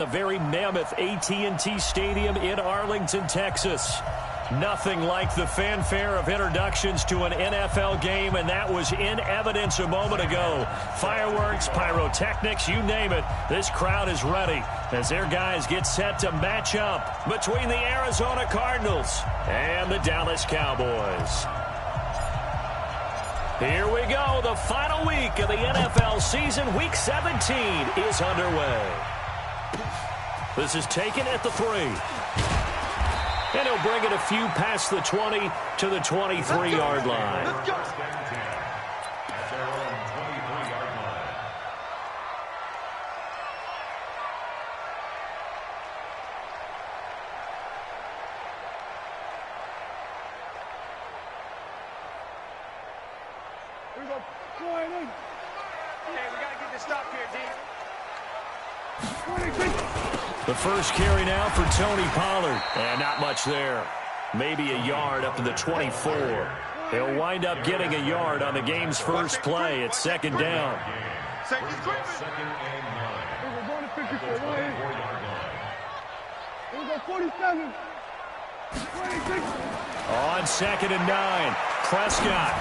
A very mammoth AT&T Stadium in Arlington, Texas. Nothing like the fanfare of introductions to an NFL game, and that was in evidence a moment ago. Fireworks, pyrotechnics, you name it. This crowd is ready as their guys get set to match up between the Arizona Cardinals and the Dallas Cowboys. Here we go. The final week of the NFL season. Week 17 is underway. This is taken at the 3. And he'll bring it a few past the 20 to the 23-yard line. Let's go. Here we go. Flying in. Hey, we got to get this stop here, D. 26. The first carry now for Tony Pollard. And not much there. Maybe a yard up to the 24. He'll wind up getting a yard on the game's first play. It's second down. Second and 9. We're going to 54. Here we go. 47. 26. On second and 9. Prescott.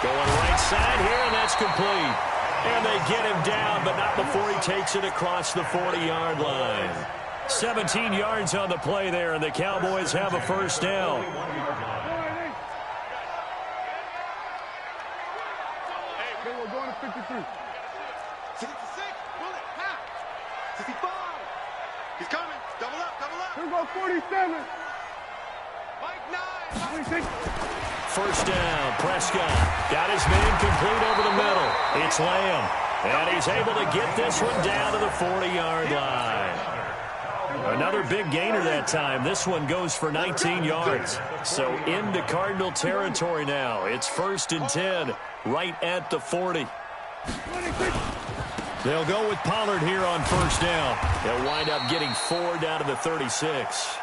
Going right side here, and that's complete. And they get him down, but not before he takes it across the 40-yard line. 17 yards on the play there, and the Cowboys have a first down. Hey, we're going to 53. 66. Pull it. Half. 65. He's coming. Double up. Double up. Here we go. 47. Mike 9. 26. First down, Prescott. Got his man complete over the middle. It's Lamb. And he's able to get this one down to the 40-yard line. Another big gainer that time. This one goes for 19 yards. So into Cardinal territory now. It's first and 10 right at the 40. 26. They'll go with Pollard here on first down. They'll wind up getting 4 down to the 36.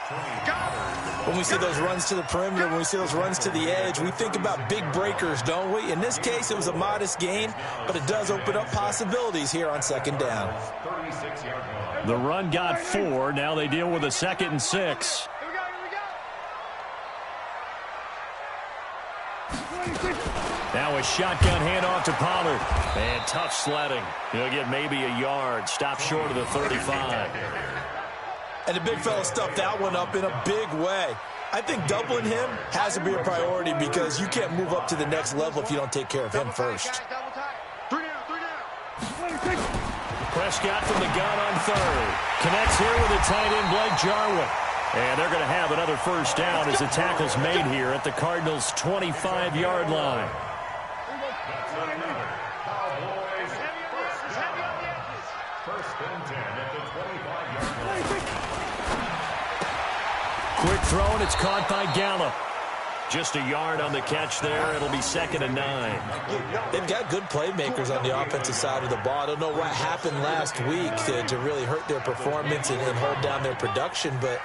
When we see those runs to the perimeter, when we see those runs to the edge, we think about big breakers, don't we? In this case, it was a modest gain, but it does open up possibilities here on second down. The run got 4. Now they deal with a second and 6. Here we go. 26. Now a shotgun handoff to Pollard. And tough sledding. He'll get maybe a yard. Stop short of the 35. And the big fella stuffed that one up in a big way. I think doubling him has to be a priority because you can't move up to the next level if you don't take care of him first. Double tight. 3 down. 26. Prescott from the gun on third. Connects here with a tight end, Blake Jarwin. And they're going to have another first down as the tackle's made here at the Cardinals' 25-yard line. Quick throw, and it's caught by Gallup. Just a yard on the catch there. It'll be second and 9. They've got good playmakers on the offensive side of the ball. I don't know what happened last week to really hurt their performance and hold down their production, but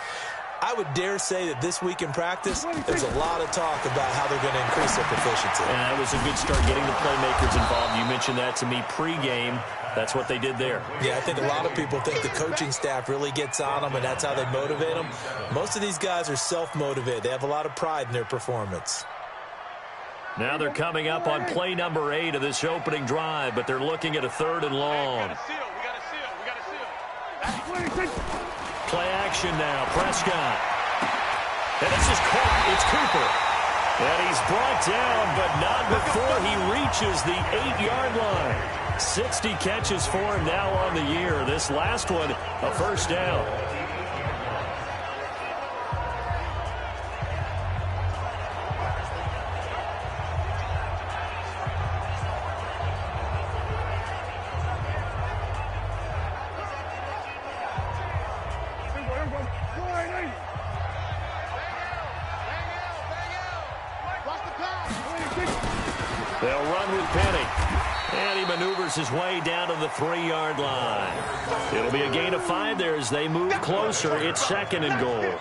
I would dare say that this week in practice, there's a lot of talk about how they're going to increase their proficiency. And that was a good start getting the playmakers involved. You mentioned that to me pregame. That's what they did there. Yeah, I think a lot of people think the coaching staff really gets on them, and that's how they motivate them. Most of these guys are self-motivated. They have a lot of pride in their performance. Now they're coming up on play number 8 of this opening drive, but they're looking at a third and long. We got to seal. 26. Play action now, Prescott. And this is caught. It's Cooper. And he's brought down, but not before he reaches the 8-yard line. 60 catches for him now on the year. This last one, a first down. They'll run with Penny. And he maneuvers his way down to the 3-yard line. It'll be a gain of 5 there as they move closer. It's second and goal.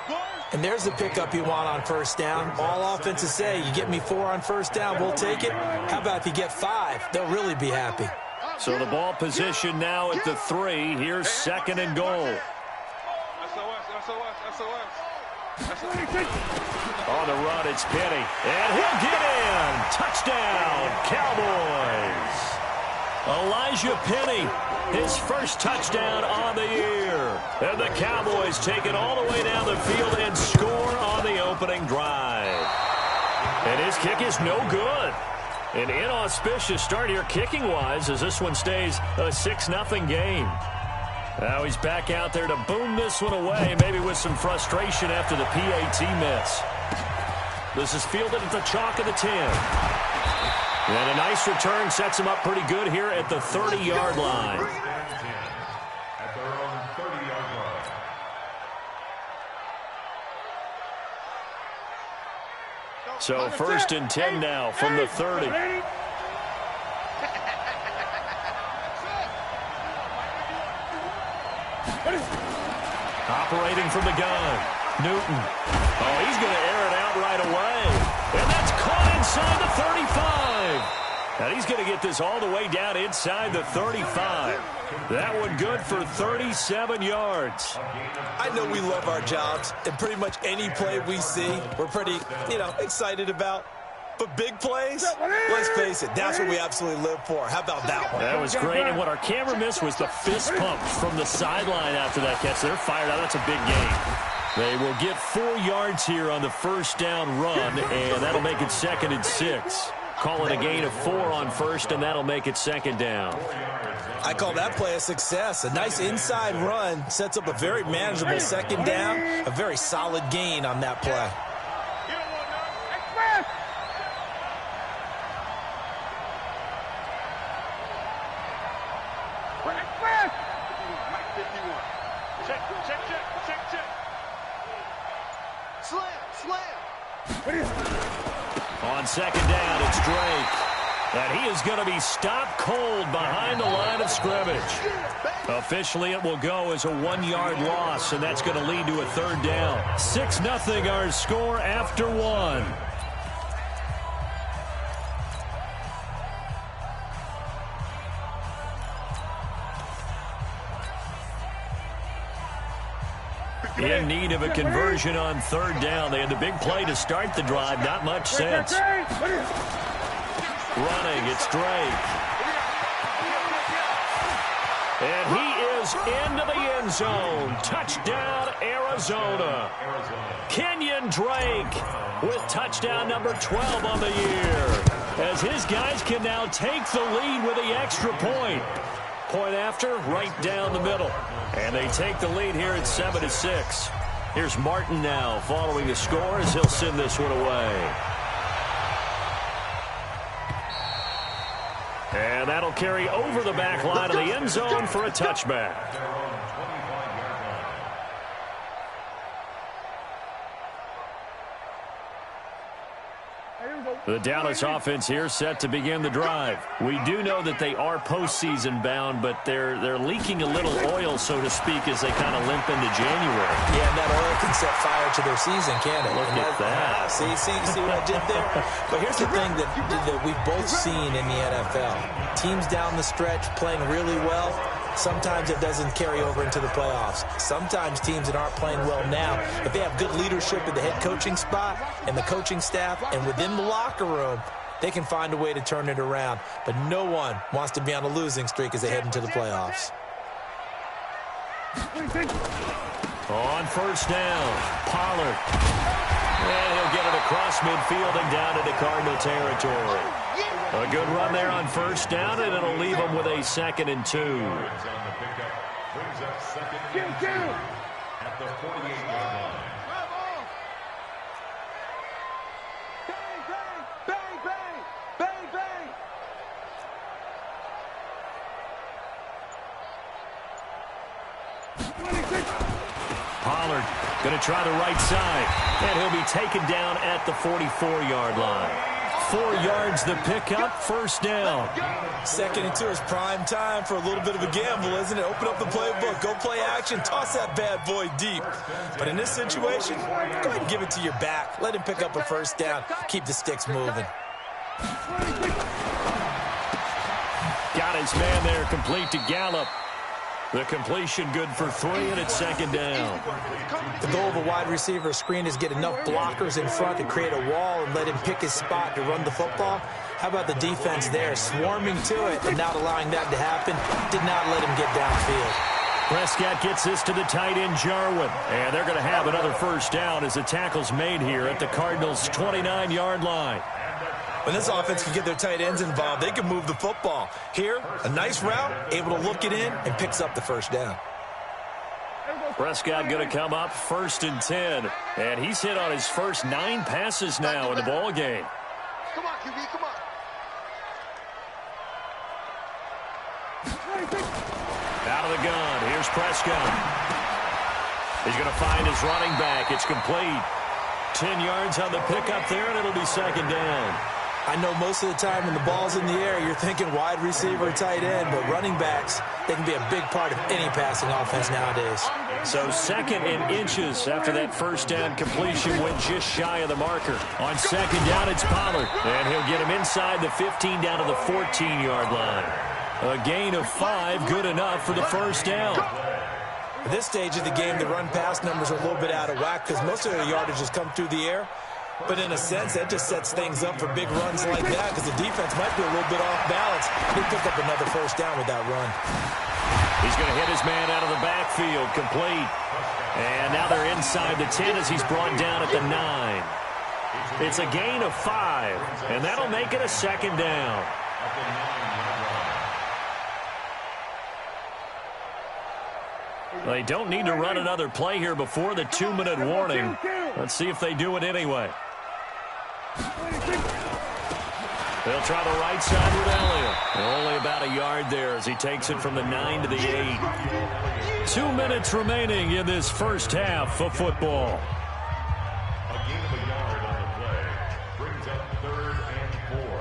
And there's the pickup you want on first down. All offenses say, you get me 4 on first down, we'll take it. How about if you get 5? They'll really be happy. So the ball position now at the 3. Here's 2nd and goal. On the run, it's Penny. And he'll get in. Touchdown, Cowboys. Elijah Penny, his first touchdown on the year. And the Cowboys take it all the way down the field and score on the opening drive. And his kick is no good. An inauspicious start here kicking-wise as this one stays a 6-0 game. Now he's back out there to boom this one away, maybe with some frustration after the PAT miss. This is fielded at the chalk of the 10. And a nice return sets him up pretty good here at the 30-yard line. So 1st and 10 now from the 30. Operating from the gun, Newton. Oh, he's going to air it out right away. And that's caught inside the 35. And he's going to get this all the way down inside the 35. That one good for 37 yards. I know we love our jobs, and pretty much any play we see, we're pretty, excited about. But big plays, let's face it, that's what we absolutely live for. How about that one? That was great, and what our camera missed was the fist pump from the sideline after that catch. They're fired out. That's a big game. They will get 4 yards here on the first down run, and that'll make it 2nd and 6. Call it a gain of 4 on 1st, and that'll make it 2nd down. I call that play a success. A nice inside run sets up a very manageable 2nd down, a very solid gain on that play. On 2nd down, it's Drake. And he is going to be stopped cold behind the line of scrimmage. Officially, it will go as a 1-yard loss, and that's going to lead to a 3rd down. 6-0 our score after 1. In need of a conversion on 3rd down. They had the big play to start the drive. Not much sense. Running, it's Drake. And he is into the end zone. Touchdown, Arizona. Kenyon Drake with touchdown number 12 on the year. As his guys can now take the lead with the extra point. Point after, right down the middle. And they take the lead here at 7-6. Here's Martin now following the score as he'll send this one away. And that'll carry over the back line of the end zone for a touchback. The Dallas offense here set to begin the drive. We do know that they are postseason bound, but they're leaking a little oil, so to speak, as they kind of limp into January. Yeah, and that oil can set fire to their season, can't it? Look at that. See what I did there? But here's the thing that we've both seen in the NFL. Teams down the stretch playing really well. Sometimes it doesn't carry over into the playoffs. Sometimes teams that aren't playing well now, if they have good leadership at the head coaching spot and the coaching staff and within the locker room, they can find a way to turn it around. But no one wants to be on a losing streak as they head into the playoffs. On 1st down, Pollard. And he'll get it across midfield and down into Cardinal territory. A good run there on 1st down, and it'll leave them with a 2nd and 2. At the 48-yard line. Bang, bang, bang, bang, bang. Pollard going to try the right side, and he'll be taken down at the 44-yard line. 4 yards the pickup, 1st down. 2nd and 2 is prime time for a little bit of a gamble, isn't it? Open up the playbook, go play action, toss that bad boy deep. But in this situation, go ahead and give it to your back. Let him pick up a 1st down, keep the sticks moving. Got Got his man there, complete to Gallup. The completion good for 3, and it's second down. The goal of a wide receiver screen is get enough blockers in front to create a wall and let him pick his spot to run the football. How about the defense there, swarming to it and not allowing that to happen? Did not let him get downfield. Prescott gets this to the tight end, Jarwin. And they're going to have another first down as the tackle's made here at the Cardinals' 29-yard line. When this offense can get their tight ends involved, they can move the football. Here, a nice route, able to look it in, and picks up the first down. Prescott going to come up 1st and 10. And he's hit on his first 9 passes now in the ball game. Come on, QB, come on. Out of the gun, here's Prescott. He's going to find his running back. It's complete. 10 yards on the pickup there, and it'll be second down. I know most of the time when the ball's in the air, you're thinking wide receiver, tight end, but running backs, they can be a big part of any passing offense nowadays. So 2nd and inches after that first down completion went just shy of the marker. On second down, it's Pollard, and he'll get him inside the 15 down to the 14-yard line. A gain of 5, good enough for the first down. At this stage of the game, the run-pass numbers are a little bit out of whack because most of the yardage has come through the air. But in a sense, that just sets things up for big runs like that because the defense might be a little bit off balance. He'll pick up another first down with that run. He's going to hit his man out of the backfield, complete. And now they're inside the 10 as he's brought down at the 9. It's a gain of 5, and that'll make it a second down. They don't need to run another play here before the 2-minute warning. Let's see if they do it anyway. They'll try the right side with Elliott. Only about a yard there as he takes it from the 9 to the 8. 2 minutes remaining in this first half of football. A gain of a yard on the play brings up 3rd and 4.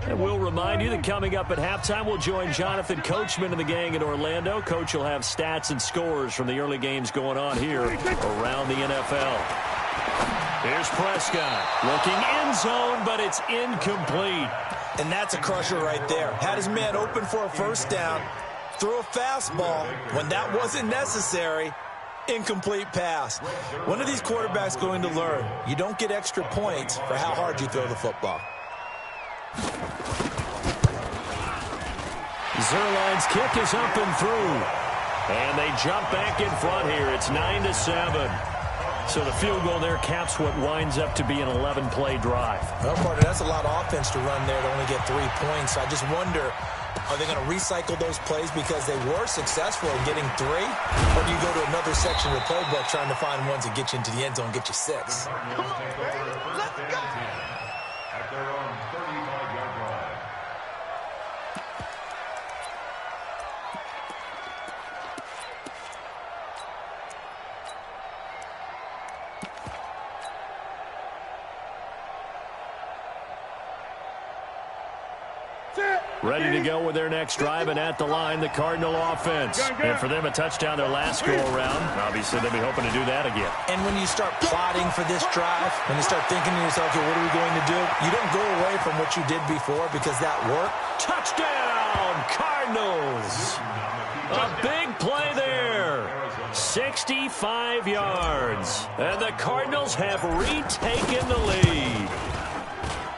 And we'll remind you that coming up at halftime, we'll join Jonathan Coachman and the gang in Orlando. Coach will have stats and scores from the early games going on here around the NFL. Here's Prescott looking end zone, but it's incomplete. And that's a crusher right there. Had his man open for a first down, threw a fastball when that wasn't necessary. Incomplete pass. When are these quarterbacks going to learn? You don't get extra points for how hard you throw the football. Zerline's kick is up and through. And they jump back in front here. It's 9-7. So the field goal there caps what winds up to be an 11-play drive. Well, partner, that's a lot of offense to run there to only get 3 points. So I just wonder, are they going to recycle those plays because they were successful in getting 3? Or do you go to another section of the playbook trying to find ones that get you into the end zone and get you 6? Come on, baby. Let's go. At their own 35-yard line. Ready to go with their next drive, and at the line, the Cardinal offense. And for them, a touchdown their last go-around. Obviously, they'll be hoping to do that again. And when you start plotting for this drive, when you start thinking to yourself, okay, what are we going to do? You don't go away from what you did before because that worked. Touchdown, Cardinals! A big play there. 65 yards. And the Cardinals have retaken the lead.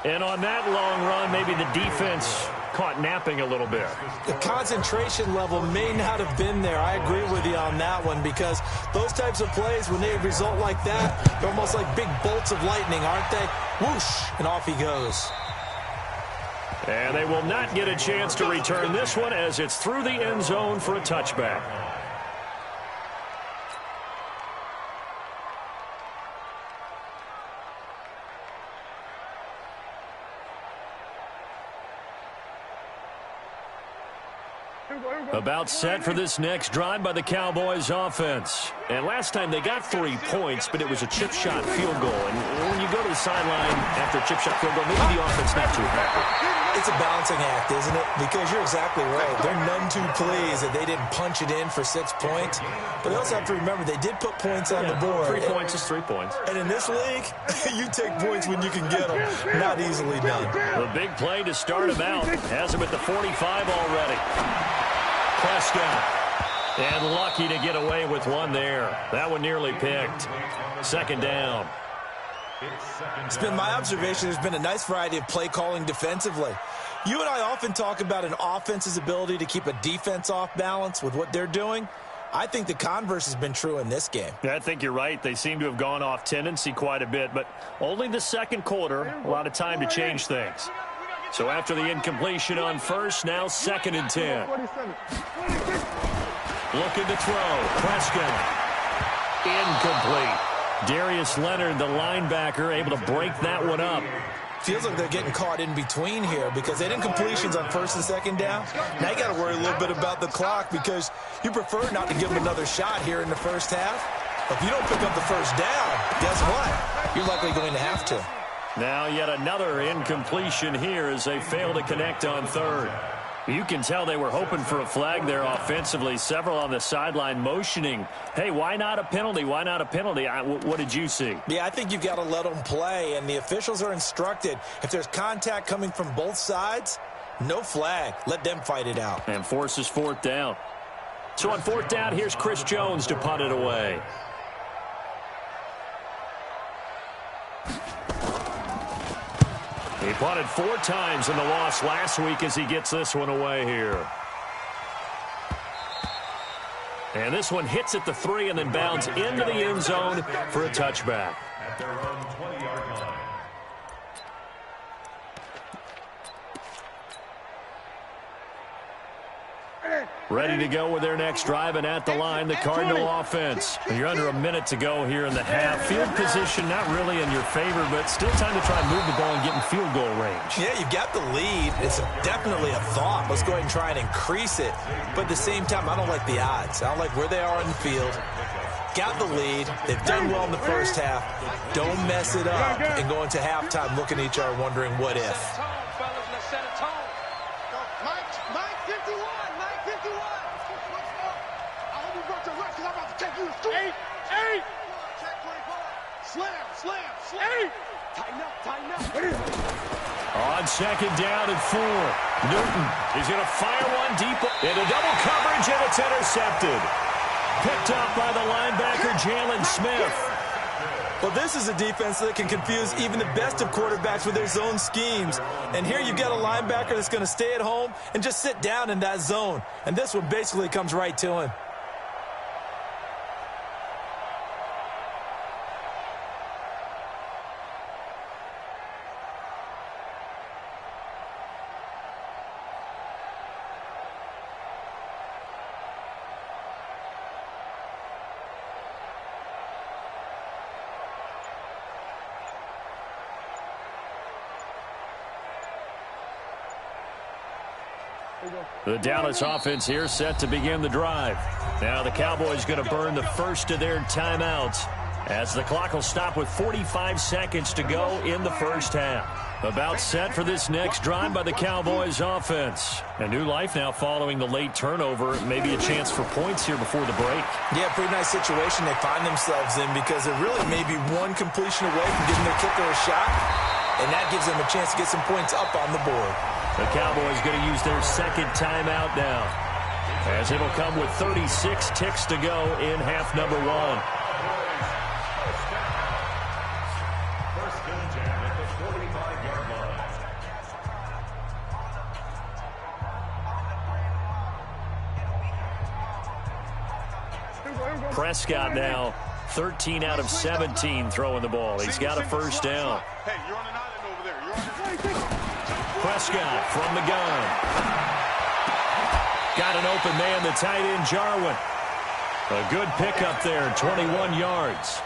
And on that long run, maybe the defense caught napping a little bit. The concentration level may not have been there. I agree with you on that one because those types of plays, when they result like that, they're almost like big bolts of lightning, aren't they? Whoosh, and off he goes. And they will not get a chance to return this one as it's through the end zone for a touchback. About set for this next drive by the Cowboys offense. And last time they got 3 points, but it was a chip shot field goal. And when you go to the sideline after a chip shot field goal, maybe the offense not too happy. It's a balancing act, isn't it? Because you're exactly right. They're none too pleased that they didn't punch it in for 6 points. But they also have to remember they did put points on the board. 3 points is 3 points. And in this league, you take points when you can get them. Not easily done. The big play to start him out. Has him at the 45 already. Prescott. And lucky to get away with one there. That one nearly picked. Second down. It's been my observation there's been a nice variety of play calling defensively. You and I often talk about an offense's ability to keep a defense off balance with what they're doing. I think the converse has been true in this game. Yeah, I think you're right. They seem to have gone off tendency quite a bit, but only the second quarter, a lot of time to change things. So after the incompletion on first, now 2nd and 10. Looking to throw. Prescott. Incomplete. Darius Leonard, the linebacker, able to break that one up. Feels like they're getting caught in between here because they did completions on 1st and 2nd down. Now you got to worry a little bit about the clock because you prefer not to give them another shot here in the first half. If you don't pick up the first down, guess what? You're likely going to have to. Now yet another incompletion here as they fail to connect on 3rd. You can tell they were hoping for a flag there offensively. Several on the sideline motioning, hey, why not a penalty? Why not a penalty? What did you see? Yeah, I think you've got to let them play, and the officials are instructed. If there's contact coming from both sides, no flag. Let them fight it out. And forces 4th down. So on 4th down, here's Chris Jones to punt it away. He punted 4 times in the loss last week as he gets this one away here. And this one hits at the 3 and then bounds into the end zone for a touchback. At their own 20-yard line. Ready to go with their next drive, and at the line, the Cardinal offense. You're under a minute to go here in the half. Field position not really in your favor, but still time to try and move the ball and get in field goal range. Yeah, you've got the lead. It's definitely a thought. Let's go ahead and try and increase it. But at the same time, I don't like the odds. I don't like where they are in the field. Got the lead. They've done well in the first half. Don't mess it up and go into halftime looking at each other wondering what if. On 2nd down and 4. Newton is going to fire one deep into double coverage, and it's intercepted. Picked up by the linebacker, Jalen Smith. Well, this is a defense that can confuse even the best of quarterbacks with their zone schemes. And here you've got a linebacker that's going to stay at home and just sit down in that zone. And this one basically comes right to him. The Dallas offense here set to begin the drive. Now the Cowboys going to burn the first of their timeouts as the clock will stop with 45 seconds to go in the first half. About set for this next drive by the Cowboys offense. A new life now following the late turnover. Maybe a chance for points here before the break. Yeah, pretty nice situation they find themselves in because they're really maybe one completion away from giving their kicker a shot. And that gives them a chance to get some points up on the board. The Cowboys going to use their second timeout now, as it'll come with 36 ticks to go in half number 1. First and 10 at the 45-yard line. Prescott now 13 out of 17 throwing the ball. He's got a first down. Hey, you're on an island over there. You're on Prescott from the gun. Got an open man, the tight end, Jarwin. A good pickup there, 21 yards.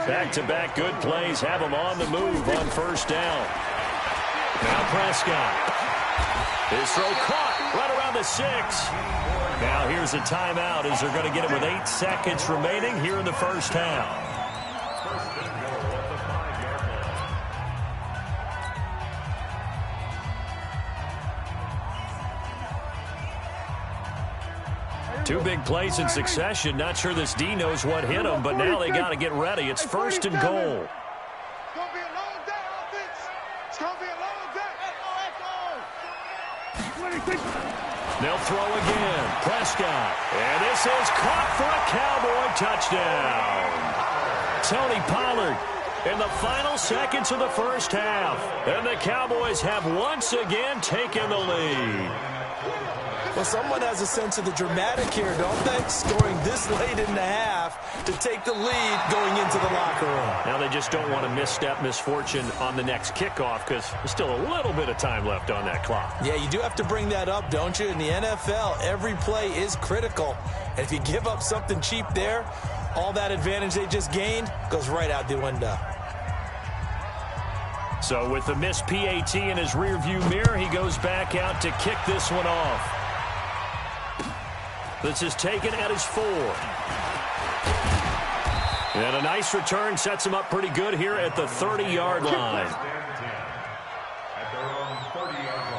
Back-to-back good plays have him on the move on first down. Now Prescott. His throw caught. right around the 6. Now here's a timeout as they're going to get it with 8 seconds remaining here in the first half. Two big plays in succession. Not sure this D knows what hit them, but now they got to get ready. It's first and goal. It's going to be a long day, offense. It's going to be a long day. They'll throw again. Prescott. And this is caught for a Cowboy touchdown. Tony Pollard in the final seconds of the first half. And the Cowboys have once again taken the lead. Well, someone has a sense of the dramatic here, don't they? Scoring this late in the half to take the lead going into the locker room. Now they just don't want to misstep misfortune on the next kickoff because there's still a little bit of time left on that clock. Yeah, you do have to bring that up, don't you? In the NFL, every play is critical. And if you give up something cheap there, all that advantage they just gained goes right out the window. So with the missed PAT in his rearview mirror, he goes back out to kick this one off. This is taken at his 4. And a nice return sets him up pretty good here at the 30-yard line. At their own 30-yard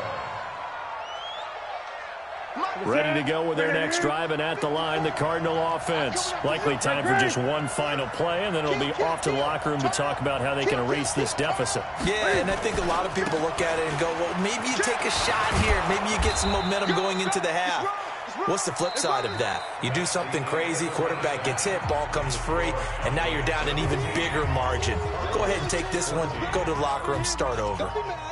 line. Ready to go with their next drive, and at the line, the Cardinal offense. Likely time for just one final play, and then it'll be off to the locker room to talk about how they can erase this deficit. Yeah, and I think a lot of people look at it and go, well, maybe you take a shot here. Maybe you get some momentum going into the half. What's the flip side of that? You do something crazy, quarterback gets hit, ball comes free, and now you're down an even bigger margin. Go ahead and take this one, go to the locker room, start over.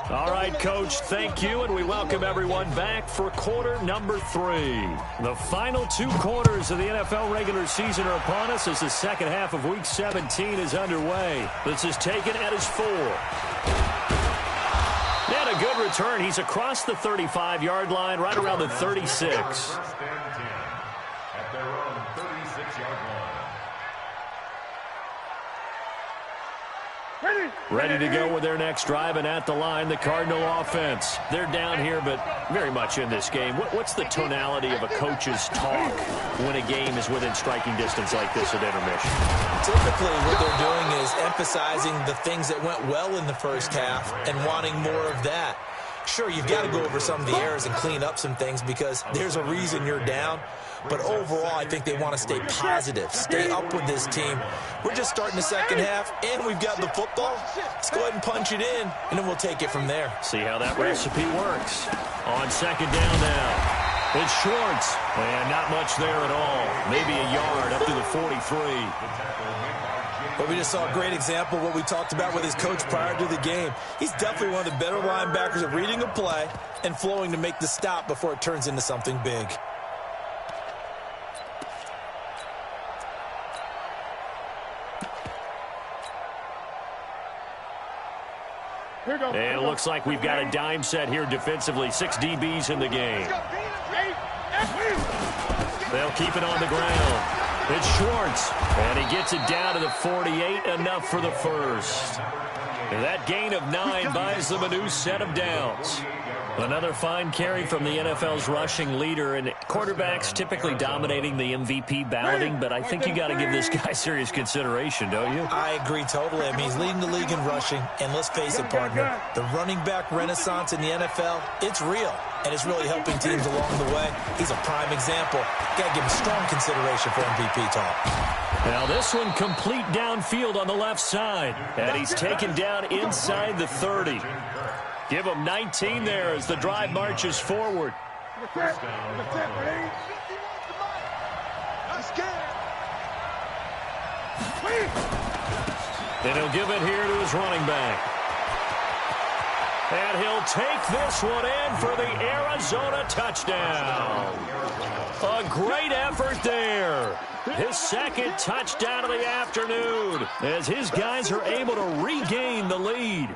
All right, Coach, thank you, and we welcome everyone back for quarter number 3. The final 2 quarters of the NFL regular season are upon us as the second half of Week 17 is underway. This is taken at his 4. And a good return. He's across the 35-yard line, right around the 36. First and 10 at their own 36-yard line. Ready to go with their next drive, and at the line, the Cardinal offense. They're down here, but very much in this game. What's the tonality of a coach's talk when a game is within striking distance like this at intermission? Typically, what they're doing is emphasizing the things that went well in the first half and wanting more of that. Sure, you've got to go over some of the errors and clean up some things because there's a reason you're down. But overall, I think they want to stay positive, stay up with this team. We're just starting the second half, and we've got the football. Let's go ahead and punch it in, and then we'll take it from there. See how that recipe works. On second down now. It's Schwartz, and not much there at all. Maybe a yard up to the 43. But we just saw a great example of what we talked about with his coach prior to the game. He's definitely one of the better linebackers at reading a play and flowing to make the stop before it turns into something big. And it looks like we've got a dime set here defensively. 6 DBs in the game. They'll keep it on the ground. It's Schwartz, and he gets it down to the 48, enough for the first. And that gain of 9 buys them a new set of downs. Another fine carry from the NFL's rushing leader, and quarterbacks typically dominating the MVP balloting, but I think you got to give this guy serious consideration, don't you? I agree totally. I mean, he's leading the league in rushing, and let's face it, partner, the running back renaissance in the NFL, it's real, and it's really helping teams along the way. He's a prime example. Got to give him strong consideration for MVP talk. Now this one complete downfield on the left side, and he's taken down inside the 30. Give him 19 there as the drive marches forward. Then he'll give it here to his running back. And he'll take this one in for the Arizona touchdown. A great effort there. His second touchdown of the afternoon as his guys are able to regain the lead.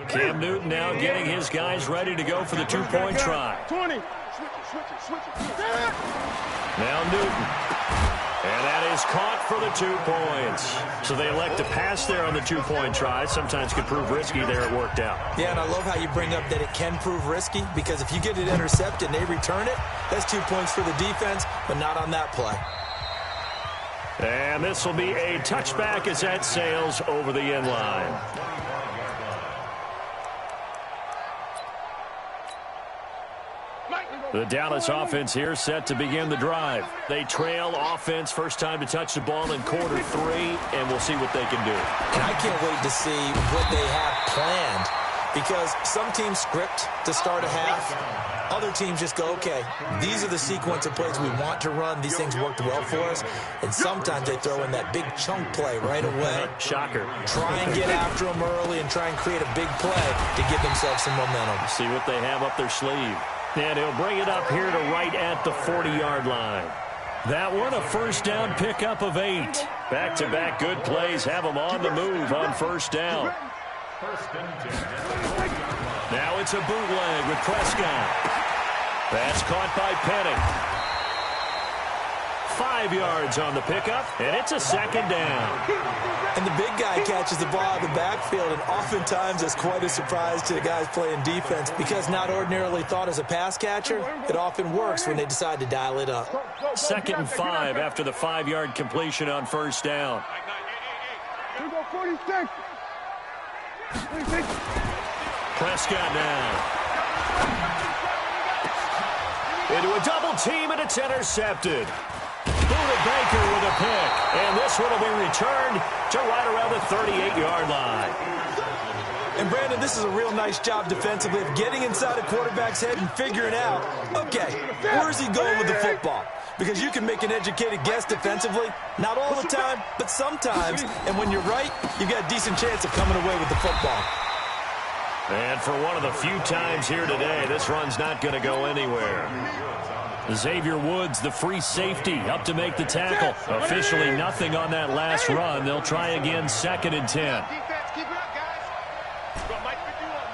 Cam Newton now getting his guys ready to go for the 2-point try. 20. Switch it. Now Newton. And that is caught for the 2 points. So they elect to pass there on the 2-point try. Sometimes can prove risky there. It worked out. Yeah, and I love how you bring up that it can prove risky, because if you get it intercepted and they return it, that's 2 points for the defense, but not on that play. And this will be a touchback as that sails over the end line. The Dallas offense here set to begin the drive. They trail offense, first time to touch the ball in quarter 3, and we'll see what they can do. And I can't wait to see what they have planned, because some teams script to start a half. Other teams just go, okay, these are the sequence of plays we want to run. These things worked well for us. And sometimes they throw in that big chunk play right away. Shocker. Try and get after them early and try and create a big play to give themselves some momentum. See what they have up their sleeve. And he'll bring it up here to right at the 40-yard line. That one, a first down pickup of 8. Back-to-back good plays have them on the move on first down. Now it's a bootleg with Prescott. That's caught by Penning. 5 yards on the pickup, and it's a second down. And the big guy catches the ball out of the backfield, and oftentimes it's quite a surprise to the guys playing defense, because not ordinarily thought as a pass catcher, it often works when they decide to dial it up. 2nd and 5 after the 5-yard completion on first down. 46. Prescott now. Into a double team, and it's intercepted. Buda Baker with a pick, and this one will be returned to right around the 38-yard line. And, Brandon, this is a real nice job defensively of getting inside a quarterback's head and figuring out, okay, where's he going with the football? Because you can make an educated guess defensively, not all the time, but sometimes. And when you're right, you've got a decent chance of coming away with the football. And for one of the few times here today, this run's not going to go anywhere. Xavier Woods, the free safety, up to make the tackle. Officially nothing on that last run. They'll try again, 2nd and 10. Defense, keep it up, guys. Go, Mike, pick you up.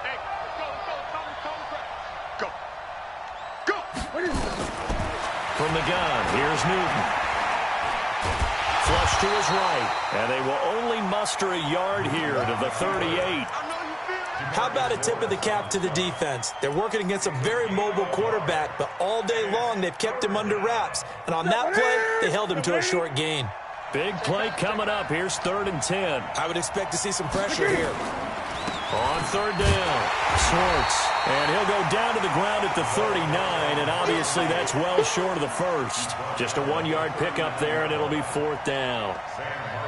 Hey, go. From the gun, here's Newton. Flush to his right, and they will only muster a yard here to the 38. How about a tip of the cap to the defense? They're working against a very mobile quarterback, but all day long they've kept him under wraps. And on that play, they held him to a short gain. Big play coming up. Here's 3rd and 10. I would expect to see some pressure here. On 3rd down, Schwartz. And he'll go down to the ground at the 39, and obviously that's well short of the first. Just a 1-yard pickup there, and it'll be 4th down.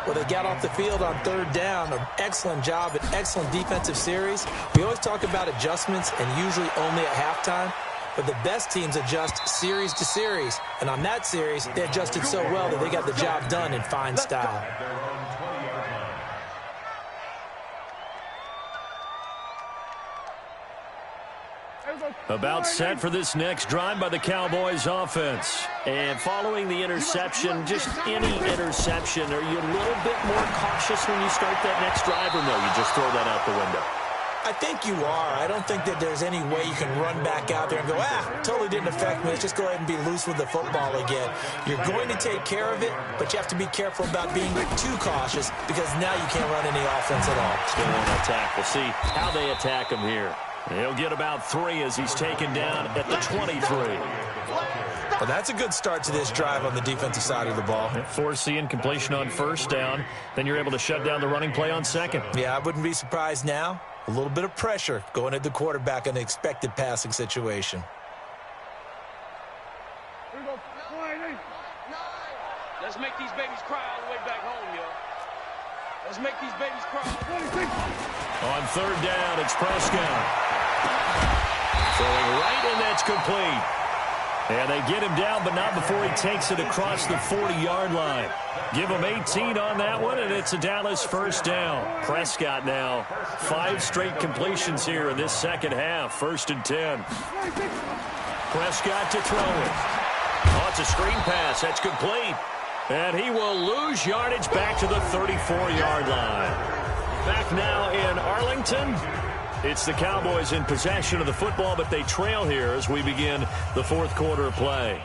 Well, they got off the field on 3rd down. An excellent job, an excellent defensive series. We always talk about adjustments, and usually only at halftime. But the best teams adjust series to series. And on that series, they adjusted so well that they got the job done in fine style. About set for this next drive by the Cowboys offense. And following the interception, just any interception, are you a little bit more cautious when you start that next drive, or no, you just throw that out the window? I think you are. I don't think that there's any way you can run back out there and go, totally didn't affect me. Let's just go ahead and be loose with the football again. You're going to take care of it, but you have to be careful about being too cautious, because now you can't run any offense at all. Still on attack. We'll see how they attack him here. He'll get about 3 as he's taken down at the 23. Well, that's a good start to this drive on the defensive side of the ball. Force the incompletion on 1st down. Then you're able to shut down the running play on 2nd. Yeah, I wouldn't be surprised now. A little bit of pressure going at the quarterback in an expected passing situation. Let's make these babies cry all the way back home, yo. Let's make these babies cry. On 3rd down, it's Prescott. Throwing right, and that's complete. And they get him down, but not before he takes it across the 40-yard line. Give him 18 on that one, and it's a Dallas 1st down. Prescott now, 5 straight completions here in this second half. 1st and 10. Prescott to throw it. Oh, it's a screen pass. That's complete. And he will lose yardage back to the 34-yard line. Back now in Arlington. It's the Cowboys in possession of the football, but they trail here as we begin the fourth quarter of play.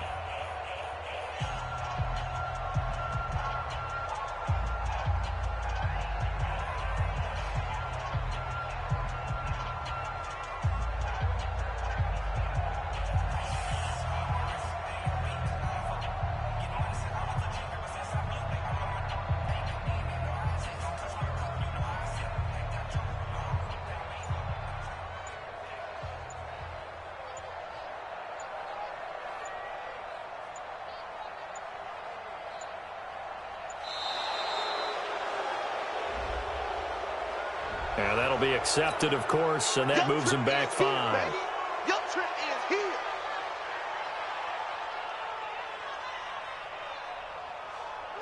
And that'll be accepted, of course, and that moves him back 5. Your trip is here.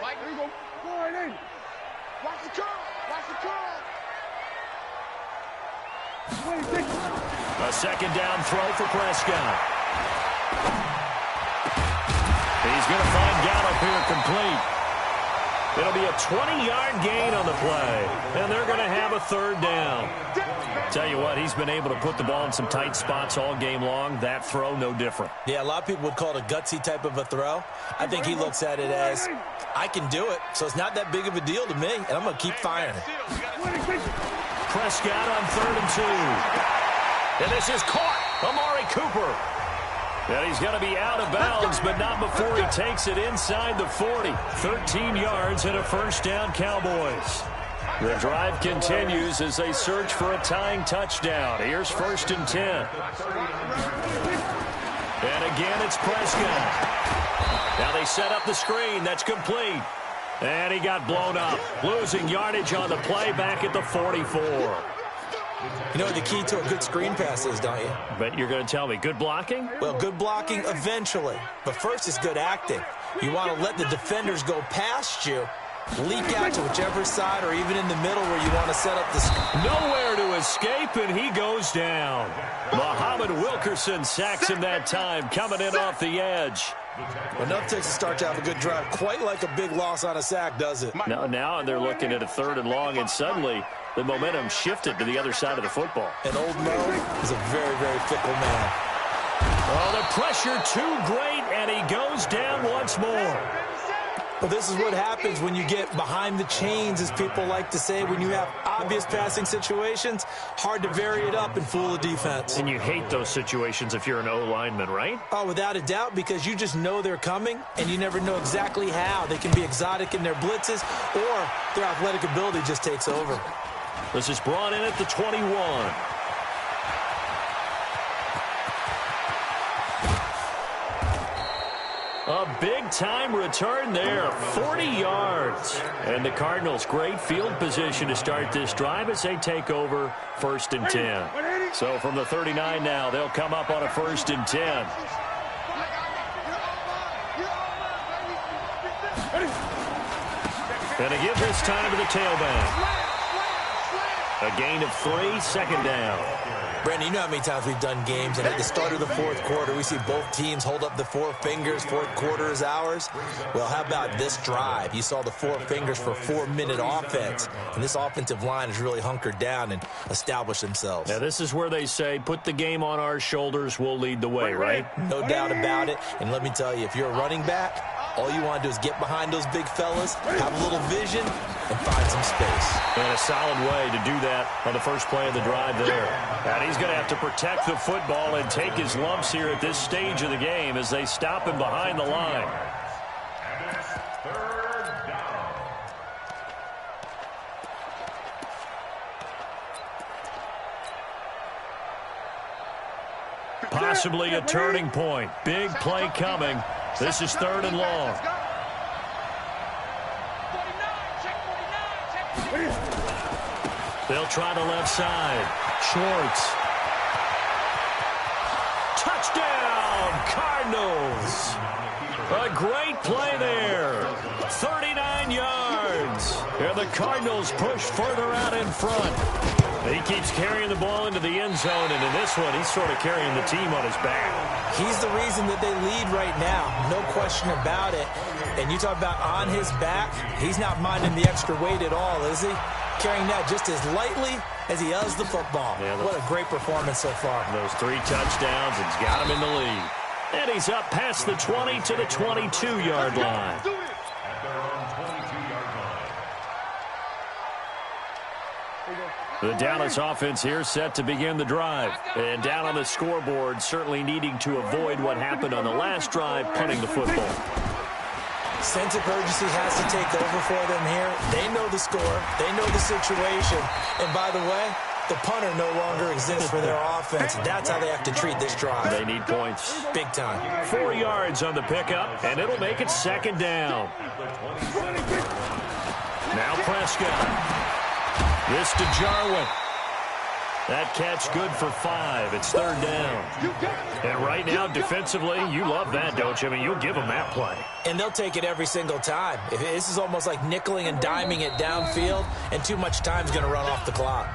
Right, here you go. Go right in. Watch the curl. Watch the curl. 26. A second down throw for Prescott. He's going to find Gallup here complete. It'll be a 20-yard gain on the play, and they're going to have a third down. Tell you what, he's been able to put the ball in some tight spots all game long. That throw, no different. Yeah, a lot of people would call it a gutsy type of a throw. I think he looks at it as, I can do it, so it's not that big of a deal to me, and I'm going to keep firing it. 26. Prescott on 3rd and 2. And this is caught. Amari Cooper. And he's going to be out of bounds, but not before he takes it inside the 40. 13 yards and a first down, Cowboys. The drive continues as they search for a tying touchdown. Here's 1st and 10. And again, it's Prescott. Now they set up the screen. That's complete. And he got blown up, losing yardage on the play back at the 44. You know what the key to a good screen pass is, don't you? But you're going to tell me, good blocking? Well, good blocking eventually. But first is good acting. You want to let the defenders go past you, leak out to whichever side or even in the middle where you want to set up the screen. Nowhere to escape, and he goes down. Muhammad Wilkerson sacks him that time, coming in off the edge. Enough takes to start to have a good drive. Quite like a big loss on a sack, does it? Now they're looking at a 3rd and long, and suddenly the momentum shifted to the other side of the football. And old Mo is a very, very fickle man. Oh, the pressure too great, and he goes down once more. Well, this is what happens when you get behind the chains, as people like to say. When you have obvious passing situations, hard to vary it up and fool the defense. And you hate those situations if you're an O-lineman, right? Oh, without a doubt, because you just know they're coming, and you never know exactly how. They can be exotic in their blitzes, or their athletic ability just takes over. This is brought in at the 21. A big-time return there, 40 yards. And the Cardinals, great field position to start this drive as they take over 1st and 10. So from the 39 now, they'll come up on a 1st and 10. And they give this time to the tailback. A gain of 3, 2nd down. Brandon, you know how many times we've done games, and at the start of the 4th quarter, we see both teams hold up the 4 fingers, 4th quarter is ours. Well, how about this drive? You saw the 4 fingers for 4-minute offense, and this offensive line has really hunkered down and established themselves. Now, this is where they say, put the game on our shoulders, we'll lead the way, right? No doubt about it, and let me tell you, if you're a running back, all you want to do is get behind those big fellas, have a little vision, and find some space. And a solid way to do that on the first play of the drive there. And he's going to have to protect the football and take his lumps here at this stage of the game as they stop him behind the line. Possibly a turning point. Big play coming. This is 3rd and long. They'll try the left side. Schwartz. Touchdown, Cardinals. A great play there. 39 yards. And the Cardinals push further out in front. He keeps carrying the ball into the end zone, and in this one, he's sort of carrying the team on his back. He's the reason that they lead right now, no question about it. And you talk about on his back, he's not minding the extra weight at all, is he? Carrying that just as lightly as he has the football. Yeah, what a great performance so far. Those 3 touchdowns has got him in the lead. And he's up past the 20 to the 22-yard line. At their own 22-yard line. The Dallas offense here set to begin the drive. And down on the scoreboard, certainly needing to avoid what happened on the last drive, punting the football. Sense of urgency has to take over for them here. They know the score. They know the situation. And by the way, the punter no longer exists for their offense. That's how they have to treat this drive. They need points. Big time. 4 yards on the pickup, and it'll make it second down. Now Prescott. This to Jarwin. That catch good for 5. It's third down. And right now, defensively, you love that, don't you? I mean, you'll give them that play. And they'll take it every single time. This is almost like nickeling and diming it downfield, and too much time's going to run off the clock.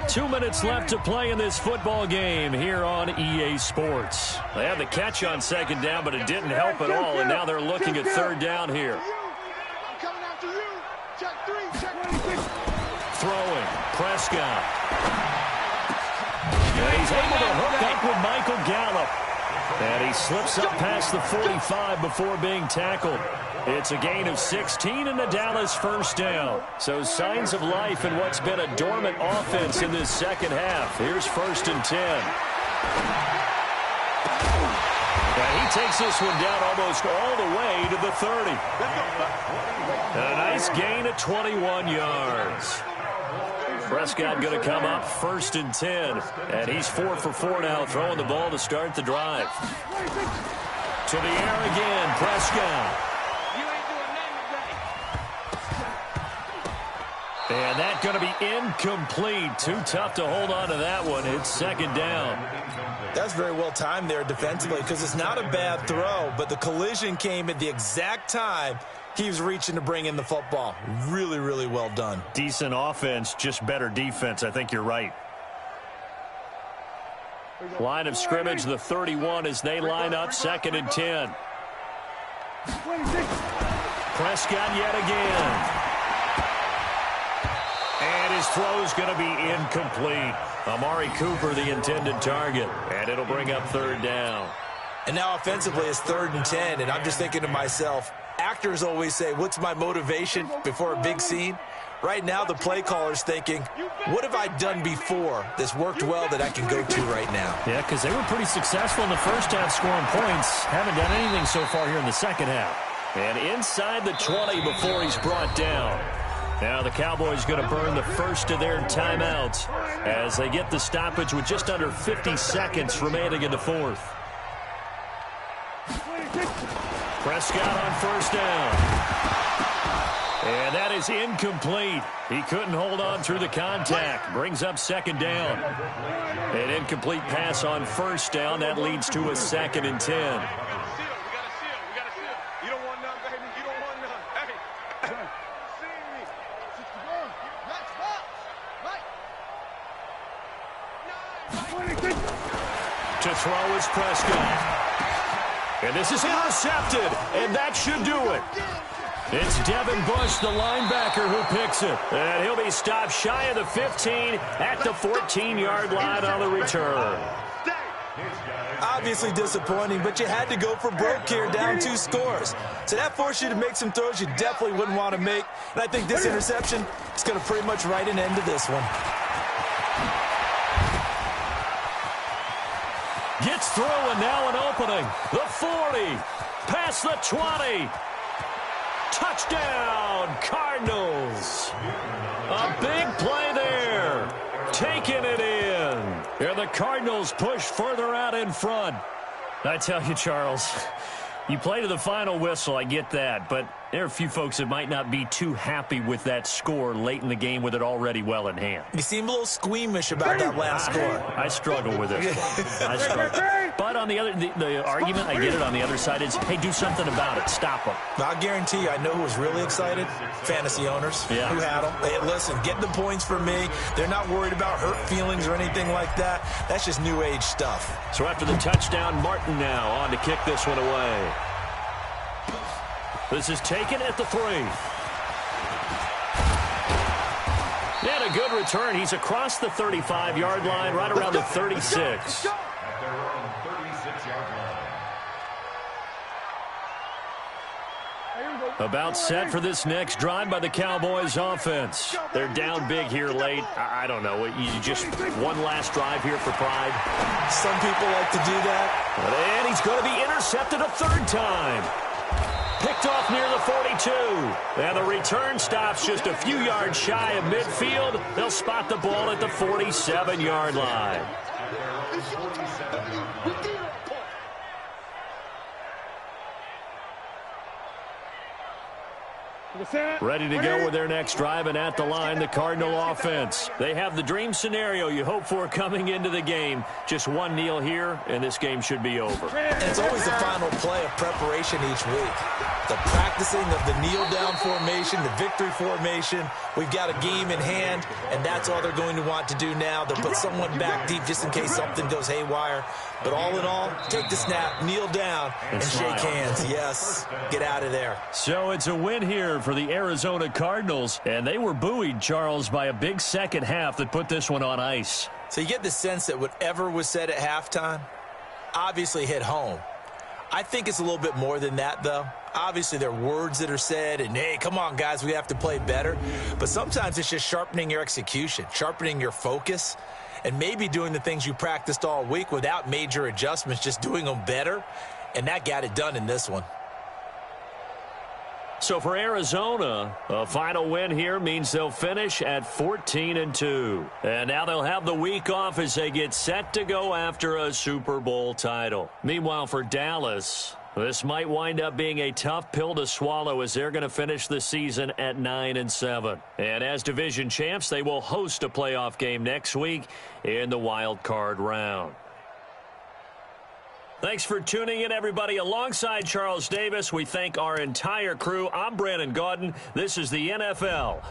2 minutes left to play in this football game here on EA Sports. They had the catch on second down, but it didn't help at all, and now they're looking at third down here. I'm coming after you. Check 3, check 26. Throwing, Prescott. And he's able to hook up with Michael Gallup. And he slips up past the 45 before being tackled. It's a gain of 16 and the Dallas first down. So signs of life in what's been a dormant offense in this second half. Here's 1st and 10. And he takes this one down almost all the way to the 30. A nice gain of 21 yards. Prescott going to come up 1st and 10. And he's 4 for 4 now, throwing the ball to start the drive. To the air again, Prescott. And that's going to be incomplete. Too tough to hold on to that one. It's second down. That's very well timed there defensively because it's not a bad throw, but the collision came at the exact time he was reaching to bring in the football. Really, really well done. Decent offense, just better defense. I think you're right. Line of scrimmage, the 31 as they line up 2nd and 10. Prescott yet again. And his throw is going to be incomplete. Amari Cooper, the intended target. And it'll bring up third down. And now offensively it's 3rd and 10, and I'm just thinking to myself, actors always say, what's my motivation before a big scene? Right now the play caller's thinking, what have I done before that's worked well that I can go to right now? Yeah, because they were pretty successful in the first half scoring points. Haven't done anything so far here in the second half. And inside the 20 before he's brought down. Now the Cowboys going to burn the first of their timeouts as they get the stoppage with just under 50 seconds remaining in the fourth. Prescott on first down. And that is incomplete. He couldn't hold on through the contact. Brings up second down. An incomplete pass on first down. That leads to a 2nd and 10. To throw is Prescott. And this is intercepted, and that should do it. It's Devin Bush, the linebacker, who picks it. And he'll be stopped shy of the 15 at the 14-yard line on the return. Obviously disappointing, but you had to go for broke here, down 2 scores. So that forced you to make some throws you definitely wouldn't want to make. And I think this interception is going to pretty much write an end to this one. Gets through, and now an opening. The 40, past the 20. Touchdown, Cardinals. A big play there. Taking it in. And the Cardinals push further out in front. I tell you, Charles, you play to the final whistle, I get that, but there are a few folks that might not be too happy with that score late in the game with it already well in hand. You seem a little squeamish about that last score. I struggle with it. I struggle. But on the other, the argument, I get it, on the other side is, hey, do something about it. Stop them. I guarantee you, I know who was really excited. Fantasy owners who had them. Hey, listen, get the points for me. They're not worried about hurt feelings or anything like that. That's just new age stuff. So after the touchdown, Martin now on to kick this one away. This is taken at the 3. And a good return. He's across the 35-yard line, right around the 36. At their own 36-yard line. About set for this next drive by the Cowboys offense. They're down big here late. I don't know. You just one last drive here for pride. Some people like to do that. And he's going to be intercepted a third time. Picked off near the 42. And the return stops just a few yards shy of midfield. They'll spot the ball at the 47-yard line. Ready to go with their next drive, and at the line, the Cardinal offense. They have the dream scenario you hope for coming into the game. Just one kneel here, and this game should be over. And it's always the final play of preparation each week. The practicing of the kneel-down formation, the victory formation. We've got a game in hand, and that's all they're going to want to do now. They'll put someone back deep just in case something goes haywire. But all in all, take the snap, kneel down, and shake hands. Yes, get out of there. So it's a win here for the Arizona Cardinals, and they were buoyed, Charles, by a big second half that put this one on ice. So you get the sense that whatever was said at halftime obviously hit home. I think it's a little bit more than that, though. Obviously, there are words that are said, and, hey, come on, guys, we have to play better. But sometimes it's just sharpening your execution, sharpening your focus, and maybe doing the things you practiced all week without major adjustments, just doing them better. And that got it done in this one. So for Arizona, a final win here means they'll finish at 14-2. And now they'll have the week off as they get set to go after a Super Bowl title. Meanwhile, for Dallas, this might wind up being a tough pill to swallow as they're going to finish the season at 9-7. And as division champs, they will host a playoff game next week in the wild card round. Thanks for tuning in, everybody. Alongside Charles Davis, we thank our entire crew. I'm Brandon Gaudin. This is the NFL.